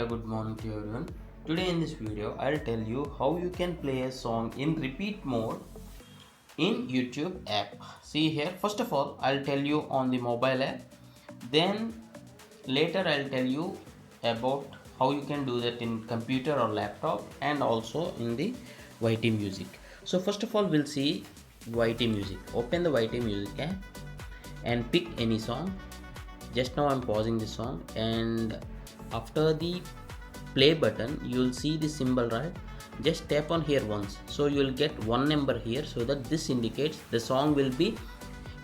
good morning to everyone. Today in this video I'll tell you how you can play a song in repeat mode in YouTube app. See here, first of all I'll tell you on the mobile app, then later I'll tell you about how you can do that in computer or laptop and also in the YT Music. So first of all we'll see YT Music. Open the YT Music app and pick any song. Just now I'm pausing the song, and after the play button you'll see the symbol, right? Just tap on here once, so you'll get one number here, so that this indicates the song will be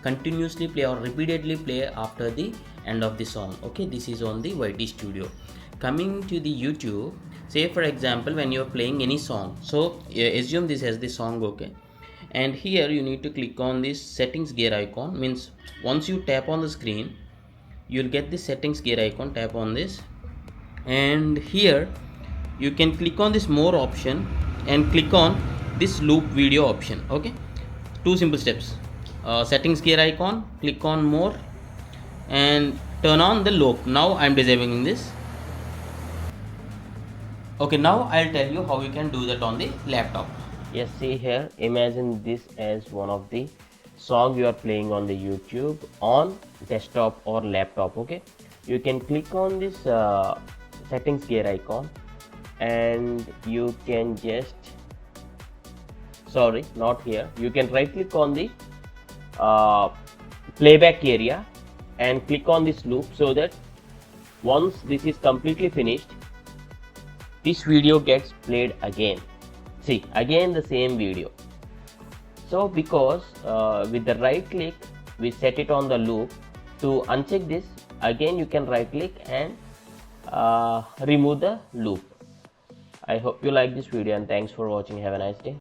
continuously play or repeatedly play after the end of the song. Okay, this is on the YT Studio. Coming to the YouTube, say for example when you're playing any song, so assume this as the song, okay, and here you need to click on this settings gear icon. Means once you tap on the screen you'll get the settings gear icon. Tap on this, and here you can click on this more option and click on this loop video option. Okay, two simple steps. Settings gear icon, click on more and turn on the loop. Now I'm disabling this. Okay, now I'll tell you how you can do that on the laptop. Yes, see here, imagine this as one of the song you are playing on the YouTube on desktop or laptop. Okay, you can click on this settings gear icon and you can just, sorry, not here, you can right click on the playback area and click on this loop, so that once this is completely finished, this video gets played again. See, again the same video. So because with the right click we set it on the loop. To uncheck this, again you can right click and remove the loop. I hope you like this video, and thanks for watching. Have a nice day.